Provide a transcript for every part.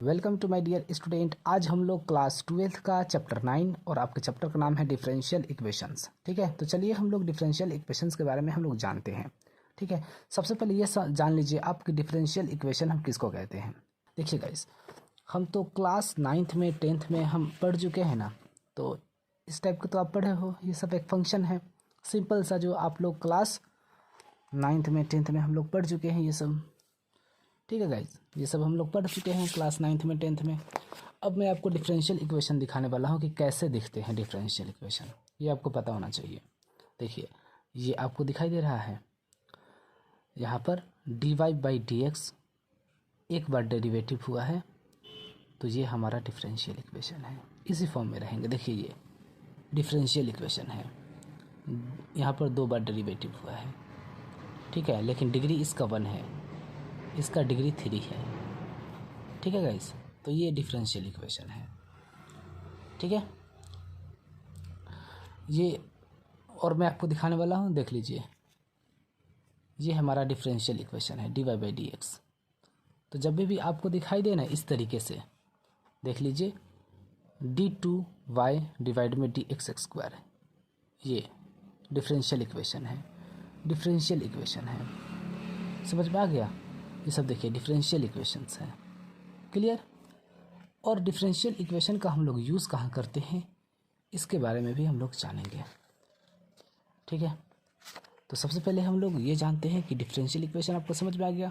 Welcome to my dear student. आज हम लोग क्लास 12th का चैप्टर 9 और आपके चैप्टर का नाम है डिफरेंशियल इक्वेशंस। ठीक है, तो चलिए हम लोग डिफरेंशियल इक्वेशंस के बारे में हम लोग जानते हैं। ठीक है, सबसे पहले ये जान लीजिए आपकी डिफरेंशियल इक्वेशन हम किसको कहते हैं। देखिए गाइस, हम तो क्लास 9th में 10th में हम पढ़ चुके हैं ना, तो इस टाइप का तो आप पढ़े हो। ये सब एक फंक्शन है सिंपल सा, जो आप लोग क्लास 9th में 10th में हम लोग पढ़ चुके हैं ये सब। ठीक है गाइज, ये सब हम लोग पढ़ चुके हैं क्लास 9th में 10th में। अब मैं आपको डिफरेंशियल इक्वेशन दिखाने वाला हूँ कि कैसे दिखते हैं डिफरेंशियल इक्वेशन, ये आपको पता होना चाहिए। देखिए, ये आपको दिखाई दे रहा है यहाँ पर dy/dx एक बार डेरिवेटिव हुआ है, तो ये हमारा डिफरेंशियल इक्वेशन है। इसी फॉर्म में रहेंगे। देखिए, ये डिफरेंशियल इक्वेशन है, यहाँ पर 2 बार डेरिवेटिव हुआ है। ठीक है, लेकिन डिग्री इसका 1 है, इसका डिग्री 3 है। ठीक है गाइस, तो ये डिफरेंशियल इक्वेशन है। ठीक है, ये और मैं आपको दिखाने वाला हूँ। देख लीजिए, ये हमारा डिफरेंशियल इक्वेशन है dy/dx। तो जब भी आपको दिखाई दे ना इस तरीके से, देख लीजिए d2y डिवाइड में dx², ये डिफरेंशियल इक्वेशन है। डिफरेंशियल इक्वेशन है, समझ में आ गया। ये सब देखिए डिफरेंशियल इक्वेशंस हैं। क्लियर। और डिफरेंशियल इक्वेशन का हम लोग यूज़ कहाँ करते हैं, इसके बारे में भी हम लोग जानेंगे। ठीक है, तो सबसे पहले हम लोग ये जानते हैं कि डिफरेंशियल इक्वेशन आपको समझ में आ गया।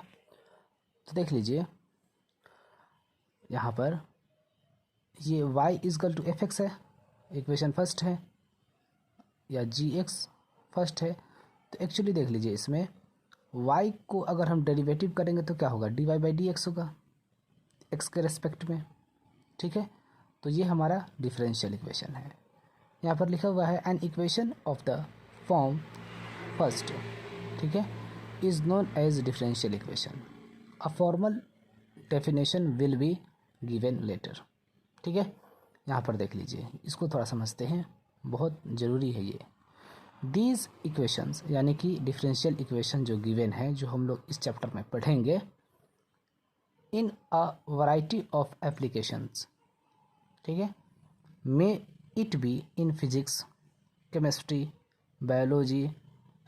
तो देख लीजिए, यहाँ पर ये y=fx है, इक्वेशन फर्स्ट है, या gx फर्स्ट है। तो एक्चुअली देख लीजिए, इसमें y को अगर हम डेरिवेटिव करेंगे तो क्या होगा, dy/dx होगा x के रेस्पेक्ट में। ठीक है, तो ये हमारा डिफरेंशियल इक्वेशन है। यहाँ पर लिखा हुआ है an equation of the form first, ठीक है, is known as differential equation. A formal definition will be given later. ठीक है, यहाँ पर देख लीजिए, इसको थोड़ा समझते हैं, बहुत ज़रूरी है ये। दीज इक्वेशंस यानी कि डिफरेंशियल इक्वेशन जो गिवन है, जो हम लोग इस चैप्टर में पढ़ेंगे, in a variety of applications, ठीक है, may it be in physics, chemistry, biology,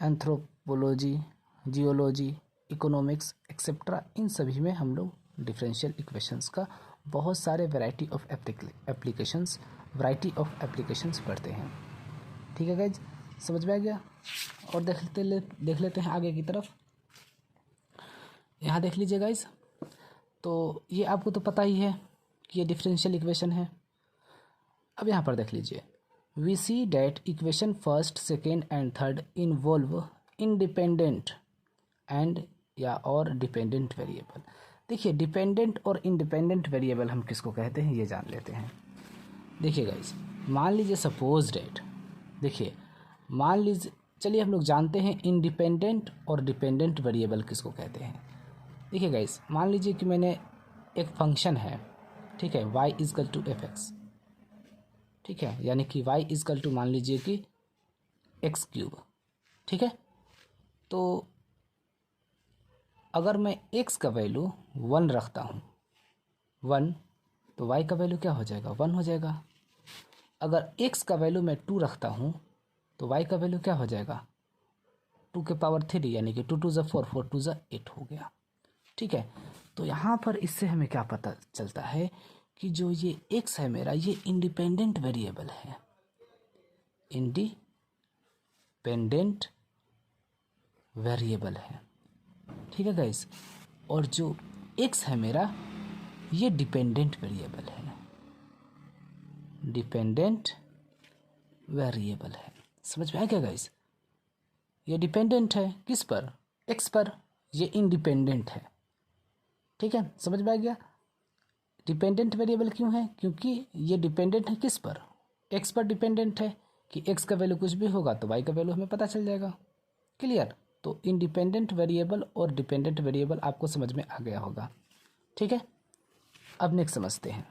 anthropology, geology, economics etcetera, इन सभी में हम लोग डिफरेंशियल इक्वेशंस का बहुत सारे वैरायटी ऑफ एप्लीकेशंस पढ़ते हैं। ठीक है गाइज, समझ में आ गया। और देख लेते हैं आगे की तरफ। यहाँ देख लीजिए गाइज, तो ये आपको तो पता ही है कि ये डिफरेंशियल इक्वेशन है। अब यहाँ पर देख लीजिए, we see that equation first, second and third involve independent and या और डिपेंडेंट वेरिएबल। देखिए, डिपेंडेंट और इंडिपेंडेंट वेरिएबल हम किसको कहते हैं, ये जान लेते हैं। देखिए गाइस, मान लीजिए सपोज डैट, देखिए मान लीजिए, चलिए हम लोग जानते हैं इंडिपेंडेंट और डिपेंडेंट वेरिएबल किसको कहते हैं। देखिए गाइस, मान लीजिए कि मैंने एक फंक्शन है, ठीक है, y=fx, ठीक है, यानी कि y मान लीजिए कि x³। ठीक है, तो अगर मैं x का वैल्यू 1 रखता हूँ, 1, तो y का वैल्यू क्या हो जाएगा, 1 हो जाएगा। अगर x का वैल्यू मैं 2 रखता हूँ, तो y का वैल्यू क्या हो जाएगा, 2⁻³ यानी कि 2×2=4, 4×2=8 हो गया। ठीक है, तो यहाँ पर इससे हमें क्या पता चलता है कि जो ये x है मेरा, ये इंडिपेंडेंट वेरिएबल है, इंडिपेंडेंट वेरिएबल है। ठीक है गाइस, और जो x है मेरा, ये डिपेंडेंट वेरिएबल है, डिपेंडेंट वेरिएबल है। समझ में आ गया गाइस, ये डिपेंडेंट है किस पर, x पर, ये इंडिपेंडेंट है। ठीक है, समझ में आ गया। डिपेंडेंट वेरिएबल क्यों है, क्योंकि ये डिपेंडेंट है किस पर, x पर डिपेंडेंट है, कि x का वैल्यू कुछ भी होगा तो y का वैल्यू हमें पता चल जाएगा। क्लियर। तो इंडिपेंडेंट वेरिएबल और डिपेंडेंट वेरिएबल आपको समझ में आ गया होगा। ठीक है, अब नेक्स्ट समझते हैं।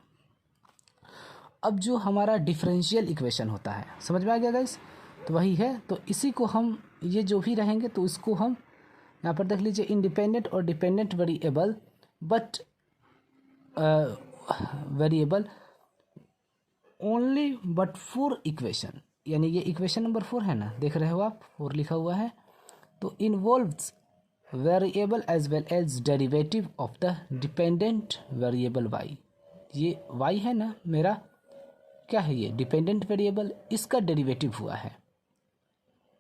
अब जो हमारा डिफरेंशियल इक्वेशन होता है, समझ में आ गया गाइस, तो वही है। तो इसी को हम, ये जो भी रहेंगे तो इसको हम यहाँ पर देख लीजिए, इंडिपेंडेंट और dependent variable but variable only but for equation, यानी ये इक्वेशन नंबर 4 है ना, देख रहे हो आप 4 लिखा हुआ है, तो involves variable as well as derivative of the dependent variable Y. ये वाई है ना मेरा, क्या है ये डिपेंडेंट वेरिएबल, इसका डेरिवेटिव हुआ है,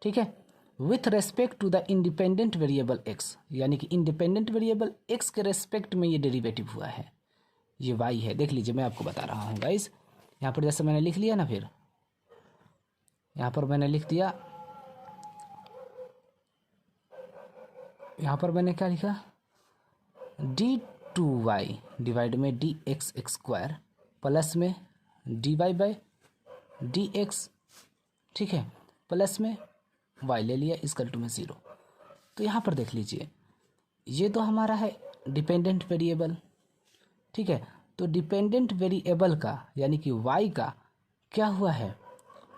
ठीक है, with respect to the independent variable X, यानी कि इंडिपेंडेंट वेरिएबल एक्स के रेस्पेक्ट में ये डेरिवेटिव हुआ है, ये वाई है। देख लीजिए मैं आपको बता रहा हूँ गाइस, यहाँ पर जैसे मैंने लिख लिया ना, फिर यहाँ पर मैंने लिख दिया, यहाँ पर मैंने क्या लिखा, d2y डिवाइड में dx² प्लस में dy बाई dx, ठीक है, प्लस में y ले लिया इक्वल टू में 0। तो यहाँ पर देख लीजिए ये तो हमारा है डिपेंडेंट वेरिएबल, ठीक है, तो डिपेंडेंट वेरिएबल का यानी कि y का क्या हुआ है,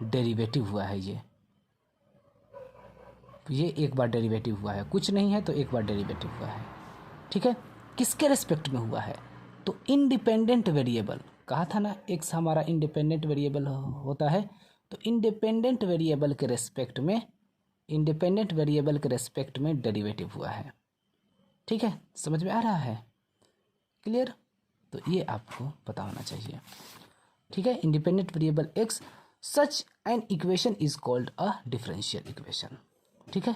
डेरिवेटिव हुआ है। ये एक बार डेरिवेटिव हुआ है, कुछ नहीं है तो एक बार डेरिवेटिव हुआ है, ठीक है, किसके रेस्पेक्ट में हुआ है, तो इंडिपेंडेंट वेरिएबल, कहा था ना एक्स हमारा इंडिपेंडेंट वेरिएबल होता है, तो इंडिपेंडेंट वेरिएबल के रेस्पेक्ट में, इंडिपेंडेंट वेरिएबल के रेस्पेक्ट में डेरिवेटिव हुआ है, ठीक है, समझ में आ रहा है, क्लियर, तो ये आपको पता होना चाहिए, ठीक है। Independent variable x, such an equation is called a differential equation, ठीक है,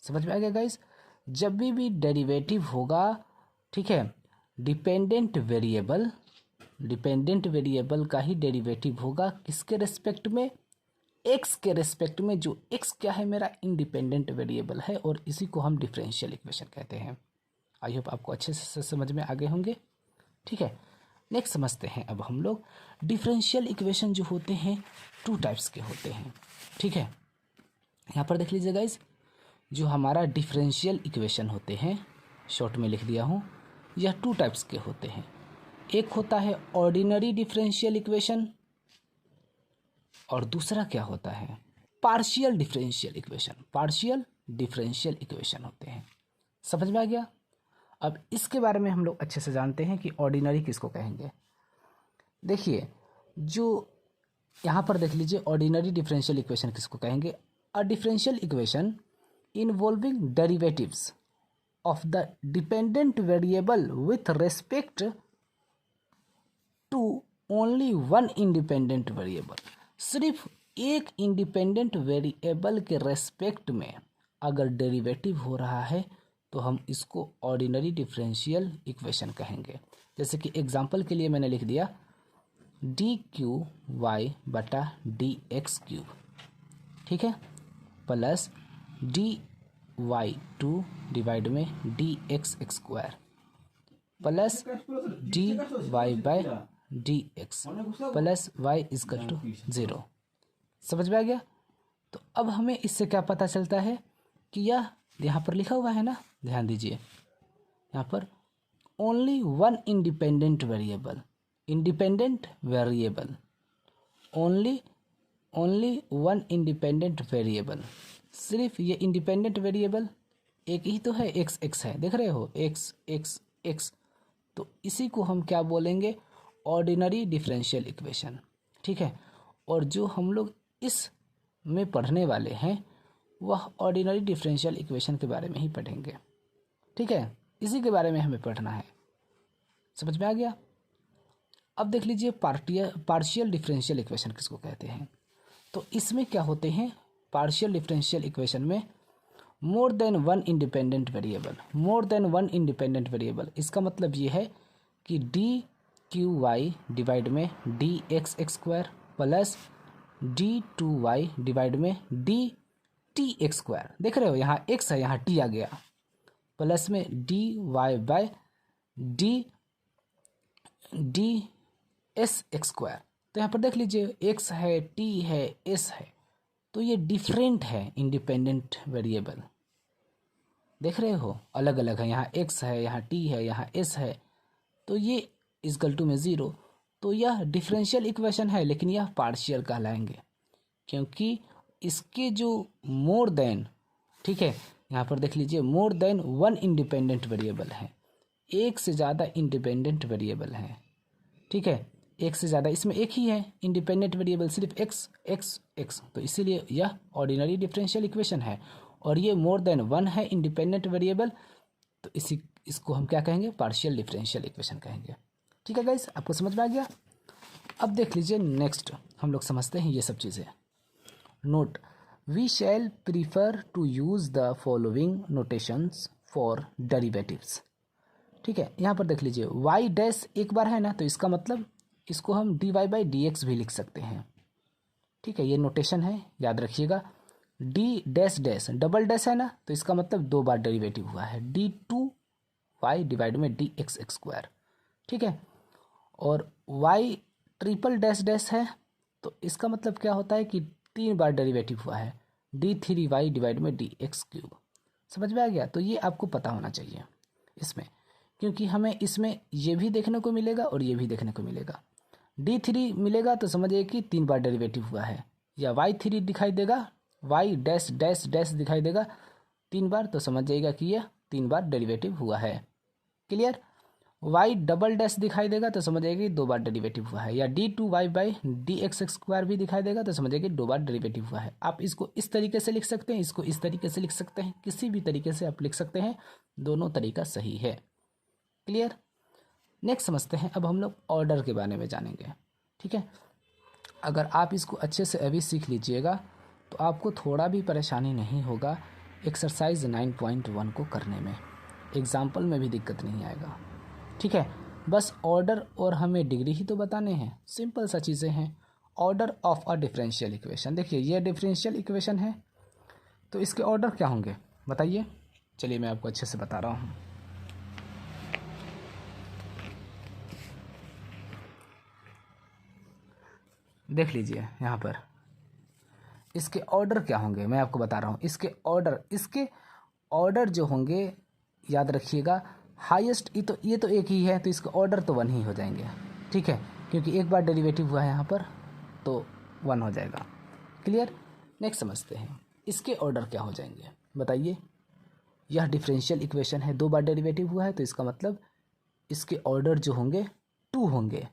समझ में आ गया गाइस। जब भी डेरिवेटिव होगा, ठीक है, डिपेंडेंट वेरिएबल का ही डेरिवेटिव होगा, किसके रेस्पेक्ट में, एक्स के रेस्पेक्ट में, जो एक्स क्या है मेरा इंडिपेंडेंट वेरिएबल है, और इसी को हम डिफरेंशियल इक्वेशन कहते हैं। आई होप आपको अच्छे से समझ में आ गए होंगे, ठीक है। नेक्स्ट समझते हैं अब हम लोग डिफरेंशियल इक्वेशन जो होते हैं 2 टाइप्स के होते हैं, ठीक है। यहाँ पर देख लीजिए गाइस, जो हमारा डिफरेंशियल इक्वेशन होते हैं, शॉर्ट में लिख दिया हूँ, यह 2 टाइप्स के होते हैं। एक होता है ऑर्डिनरी डिफरेंशियल इक्वेशन, और दूसरा क्या होता है, partial differential equation. Partial differential equation होते हैं, समझ में आ गया। अब इसके बारे में हम लोग अच्छे से जानते हैं कि ऑर्डिनरी किसको कहेंगे। देखिए जो यहाँ पर देख लीजिए, ऑर्डिनरी डिफरेंशियल इक्वेशन किसको कहेंगे, a differential equation involving derivatives of the dependent variable with respect to only one independent variable. सिर्फ एक इंडिपेंडेंट वेरिएबल के रेस्पेक्ट में अगर डेरिवेटिव हो रहा है तो हम इसको ऑर्डिनरी डिफरेंशियल इक्वेशन कहेंगे। जैसे कि एग्जांपल के लिए मैंने लिख दिया dqy बटा dx3, ठीक है, प्लस dy2 डिवाइड में dx² plus dy by dx plus y equal to 0। समझ में आ गया। तो अब हमें इससे क्या पता चलता है कि यह यहाँ पर लिखा हुआ है ना, ध्यान दीजिए, यहाँ पर only one independent variable, independent variable, only one independent variable, सिर्फ ये इंडिपेंडेंट वेरिएबल एक ही तो है, एक्स एक्स है, देख रहे हो, एक्स एक्स एक्स, तो इसी को हम क्या बोलेंगे, ऑर्डिनरी डिफरेंशियल इक्वेशन, ठीक है। और जो हम लोग इस में पढ़ने वाले हैं वह ऑर्डिनरी डिफरेंशियल इक्वेशन के बारे में ही पढ़ेंगे, ठीक है, इसी के बारे में हमें पढ़ना है। समझ में आ गया। अब देख लीजिए पार्शियल डिफरेंशियल इक्वेशन किसको कहते हैं। तो इसमें क्या होते हैं, पार्शियल डिफरेंशियल इक्वेशन में more than one independent variable, more than one independent variable, इसका मतलब ये है कि dqy डिवाइड में dx² प्लस d2y डिवाइड में dtx², देख रहे हो यहाँ x है, यहाँ t आ गया, प्लस में dy बाय ds²। तो यहाँ पर देख लीजिए x है, t है, s है, तो ये डिफरेंट है इंडिपेंडेंट वेरिएबल, देख रहे हो अलग अलग है, यहाँ x है, यहाँ t है, यहाँ s है, तो ये इक्वल टू में 0। तो यह डिफरेंशियल इक्वेशन है, लेकिन यह पार्शियल कहलाएंगे क्योंकि इसके जो मोर देन, ठीक है, यहाँ पर देख लीजिए more than one independent variable है, एक से ज़्यादा इंडिपेंडेंट वेरिएबल हैं, ठीक है, एक से ज़्यादा, इसमें एक ही है इंडिपेंडेंट वेरिएबल, सिर्फ एक्स एक्स एक्स, तो इसीलिए यह ऑर्डिनरी डिफरेंशियल इक्वेशन है। और ये मोर देन वन है इंडिपेंडेंट वेरिएबल, तो इसको हम क्या कहेंगे, पार्शियल डिफरेंशियल इक्वेशन कहेंगे। ठीक है गाइस, आपको समझ में आ गया। अब देख लीजिए नेक्स्ट हम लोग समझते हैं ये सब चीज़ें। Note, we shall prefer to use the following notations for derivatives. ठीक है, यहाँ पर देख लीजिए y डैश एक बार है ना, तो इसका मतलब इसको हम dy/dx भी लिख सकते हैं। ठीक है, ये नोटेशन है, याद रखिएगा। d dash dash double dash है ना, तो इसका मतलब दो बार डेरिवेटिव हुआ है, d2y डिवाइड में dx²। ठीक है, और y ट्रिपल डैश डैश है, तो इसका मतलब क्या होता है कि तीन बार डेरिवेटिव हुआ है, d3y डिवाइड में dx³। समझ में आ गया। तो ये आपको पता होना चाहिए इसमें, क्योंकि हमें इसमें ये भी देखने को मिलेगा और ये भी देखने को मिलेगा। d3 मिलेगा तो समझिए कि तीन बार डेरिवेटिव हुआ है, या y3 दिखाई देगा, y डैश डैश डैश दिखाई देगा तीन बार, तो समझ जाइएगा कि यह तीन बार डेरिवेटिव हुआ है। क्लियर। y डबल डैश दिखाई देगा तो समझ जाइए कि दो बार डेरिवेटिव हुआ है, या d2y/dx² भी दिखाई देगा तो समझ जाइए कि दो बार डेरिवेटिव हुआ है। आप इसको इस तरीके से लिख सकते हैं, इसको इस तरीके से लिख सकते हैं, किसी भी तरीके से आप लिख सकते हैं, दोनों तरीका सही है। क्लियर। नेक्स्ट समझते हैं, अब हम लोग ऑर्डर के बारे में जानेंगे। ठीक है, अगर आप इसको अच्छे से अभी सीख लीजिएगा तो आपको थोड़ा भी परेशानी नहीं होगा एक्सरसाइज 9.1 को करने में, एग्जाम्पल में भी दिक्कत नहीं आएगा। ठीक है, बस ऑर्डर और हमें डिग्री ही तो बताने हैं, सिंपल सा चीज़ें हैं। Order of a differential equation, देखिए ये डिफरेंशियल इक्वेशन है, तो इसके ऑर्डर क्या होंगे बताइए। चलिए मैं आपको अच्छे से बता रहा हूँ। देख लीजिए यहाँ पर इसके ऑर्डर क्या होंगे, मैं आपको बता रहा हूँ। इसके ऑर्डर जो होंगे, याद रखिएगा, हाईएस्ट ये तो एक ही है, तो इसके ऑर्डर तो वन ही हो जाएंगे। ठीक है, क्योंकि एक बार डेरिवेटिव हुआ है यहाँ पर, तो वन हो जाएगा। क्लियर। नेक्स्ट समझते हैं, इसके ऑर्डर क्या हो जाएंगे बताइए। यह डिफरेंशियल इक्वेशन है, दो बार डेरिवेटिव हुआ है, तो इसका मतलब इसके ऑर्डर जो होंगे टू होंगे।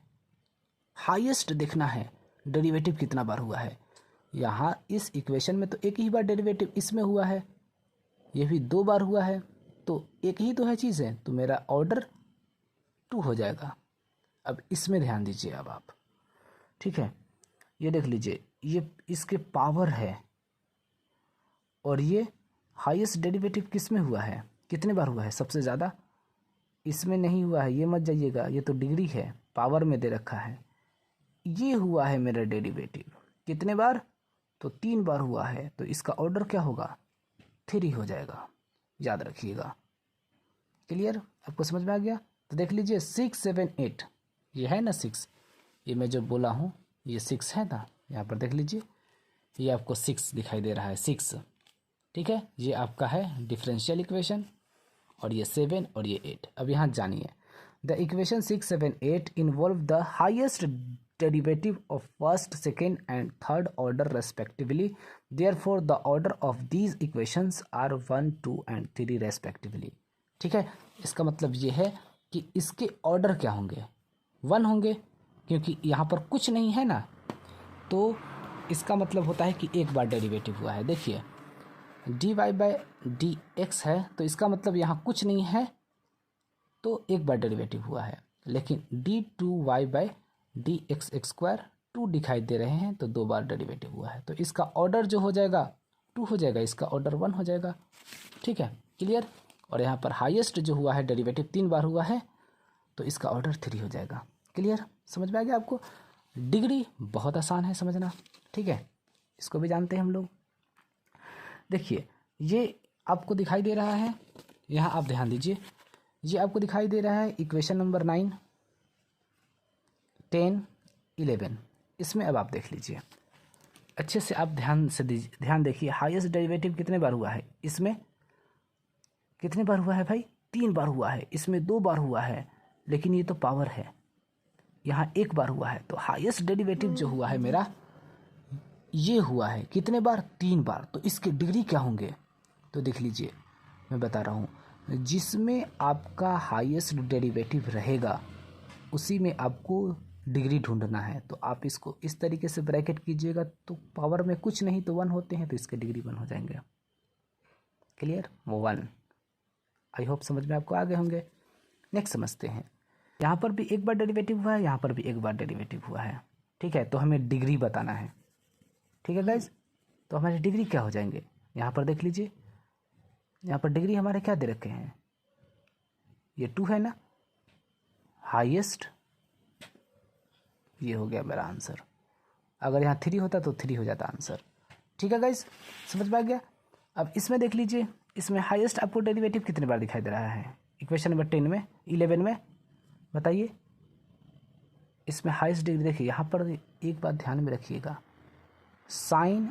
हाईएस्ट देखना है डेरिवेटिव कितना बार हुआ है। यहाँ इस इक्वेशन में तो एक ही बार डेरिवेटिव इसमें हुआ है, ये भी दो बार हुआ है, तो एक ही तो है चीज़ है, तो मेरा ऑर्डर टू हो जाएगा। अब इसमें ध्यान दीजिए अब आप। ठीक है, ये देख लीजिए, ये इसके पावर है, और ये हाईएस्ट डेरिवेटिव किस में हुआ है, कितने बार हुआ है, सबसे ज़्यादा इसमें नहीं हुआ है, ये मत जाइएगा, ये तो डिग्री है, पावर में दे रखा है। ये हुआ है मेरा डेरिवेटिव कितने बार, तो तीन बार हुआ है, तो इसका ऑर्डर क्या होगा, थ्री हो जाएगा, याद रखिएगा। क्लियर, आपको समझ में आ गया। तो देख लीजिए 6 7 8, ये है ना 6, ये मैं जो बोला हूँ ये 6 है ना, यहाँ पर देख लीजिए ये आपको 6 दिखाई दे रहा है, 6। ठीक है, ये आपका है डिफरेंशियल इक्वेशन, और ये 7 और ये 8। अब यहाँ जानिए, the equation 6 7 8 involve the highest derivative of first, second and third order respectively. Therefore, the order of these equations are 1, 2 and 3 respectively. ठीक है, इसका मतलब ये है कि इसके ऑर्डर क्या होंगे, वन होंगे, क्योंकि यहाँ पर कुछ नहीं है ना, तो इसका मतलब होता है कि एक बार डेरिवेटिव हुआ है। देखिए dy/dx है, तो इसका मतलब यहाँ कुछ नहीं है, तो एक बार डेरिवेटिव हुआ है। लेकिन d2y/dx² टू दिखाई दे रहे हैं, तो दो बार डेरिवेटिव हुआ है, तो इसका ऑर्डर जो हो जाएगा टू हो जाएगा, इसका ऑर्डर वन हो जाएगा। ठीक है, क्लियर। और यहाँ पर हाईएस्ट जो हुआ है डेरिवेटिव तीन बार हुआ है, तो इसका ऑर्डर थ्री हो जाएगा। क्लियर, समझ में आ गया आपको। डिग्री बहुत आसान है समझना। ठीक है, इसको भी जानते हैं हम लोग। देखिए ये आपको दिखाई दे रहा है, यहाँ आप ध्यान दीजिए, ये आपको दिखाई दे रहा है इक्वेशन नंबर 9 10 11। इसमें अब आप देख लीजिए अच्छे से, आप ध्यान देखिए, हाईएस्ट डेरिवेटिव कितने बार हुआ है, इसमें कितने बार हुआ है भाई, तीन बार हुआ है, इसमें दो बार हुआ है, लेकिन ये तो पावर है, यहाँ एक बार हुआ है, तो हाईएस्ट डेरिवेटिव जो हुआ है मेरा ये हुआ है कितने बार, तीन बार, तो इसके डिग्री क्या होंगे, तो देख लीजिए मैं बता रहा हूँ, जिसमें आपका हाईएस्ट डेरिवेटिव रहेगा उसी में आपको डिग्री ढूंढना है तो आप इसको इस तरीके से ब्रैकेट कीजिएगा, तो पावर में कुछ नहीं तो 1 होते हैं, तो इसके डिग्री 1 हो जाएंगे। क्लियर, वो 1। आई होप समझ में आपको आ गए होंगे। नेक्स्ट समझते हैं। यहाँ पर भी एक बार डेरिवेटिव हुआ है, यहाँ पर भी एक बार डेरिवेटिव हुआ है, ठीक है। तो हमें डिग्री बताना है, ठीक है गाइज। तो हमारी डिग्री क्या हो जाएंगे, यहाँ पर देख लीजिए, यहाँ पर डिग्री हमारे क्या दे रखे हैं, ये 2 है ना, हाईएस्ट, ये हो गया मेरा आंसर। अगर यहाँ 3 होता तो 3 हो जाता आंसर, ठीक है गाइज, समझ में आ गया। अब इसमें देख लीजिए, इसमें हाईएस्ट आपको डेरिवेटिव कितने बार दिखाई दे रहा है, इक्वेशन नंबर 10 में, 11 में, बताइए। इसमें हाईएस्ट डिग्री देखिए, यहाँ पर एक बात ध्यान में रखिएगा, साइन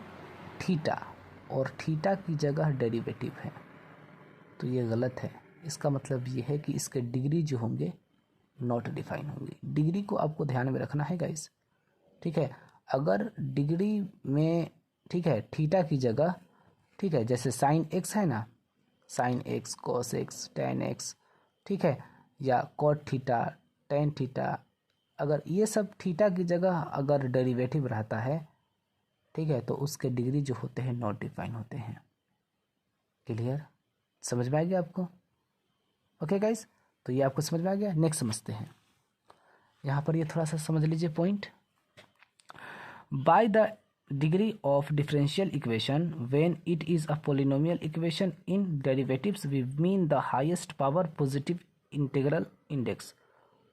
थीटा और थीटा की जगह डेरिवेटिव है, तो ये गलत है। इसका मतलब ये है कि इसके डिग्री जो होंगे नॉट डिफाइन होंगे। डिग्री को आपको ध्यान में रखना है गाइस, ठीक है। अगर डिग्री में, ठीक है, थीटा की जगह, ठीक है, जैसे साइन एक्स है ना, sine x, cos x, ten x, ठीक है, या कॉट थीटा, टेन थीटा, अगर ये सब थीटा की जगह अगर डेरिवेटिव रहता है, ठीक है, तो उसके डिग्री जो होते हैं नॉट डिफाइन होते हैं। क्लियर, समझ में आ गया आपको? ओके गाइस, तो ये आपको समझ में आ गया। नेक्स्ट समझते हैं। यहाँ पर ये थोड़ा सा समझ लीजिए point. By the degree of differential equation when it is a polynomial equation in derivatives we mean the highest power positive integral index.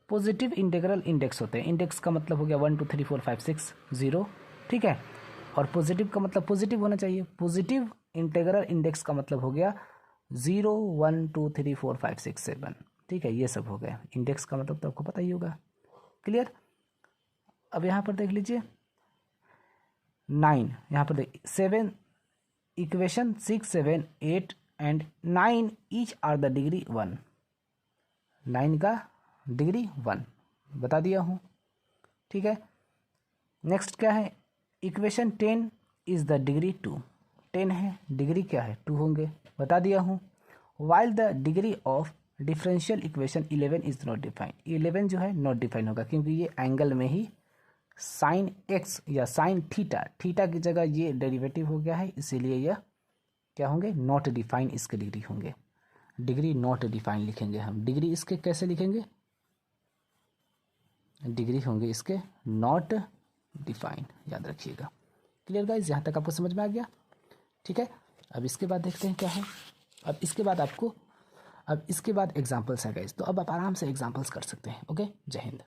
Positive integral index होते हैं, इंडेक्स का मतलब हो गया 1 2 3 4 5 6 0, ठीक है, और पॉजिटिव का मतलब पॉजिटिव होना चाहिए। पॉजिटिव इंटीग्रल इंडेक्स का मतलब हो गया 0 1 2 3 4 5 6 7, ठीक है, ये सब हो गया। इंडेक्स का मतलब तो आपको पता ही होगा। क्लियर। अब यहाँ पर देख लीजिए 9, यहाँ पर देख 7 equation 6 7 8 and 9 each are the degree 1। 9 का डिग्री 1 बता दिया हूँ, ठीक है। नेक्स्ट क्या है, इक्वेशन 10 इज द डिग्री 2। 10 है, डिग्री क्या है 2 होंगे, बता दिया हूँ। While the degree of differential equation 11 is not define. 11 जो है नॉट डिफाइन होगा, क्योंकि ये एंगल में ही साइन एक्स या साइन थीटा, थीटा की जगह ये डेरिवेटिव हो गया है, इसीलिए यह क्या होंगे, नॉट डिफाइन इसके डिग्री होंगे। डिग्री नॉट डिफाइन लिखेंगे हम। डिग्री इसके कैसे लिखेंगे, डिग्री होंगे इसके नॉट डिफाइन, याद रखिएगा। क्लियर गाइज, यहाँ तक आपको समझ में आ गया, ठीक है। अब इसके बाद देखते हैं क्या है। अब इसके बाद एग्जाम्पल्स है गाइज, तो अब आप आराम से एग्जाम्पल्स कर सकते हैं। ओके, जय हिंद।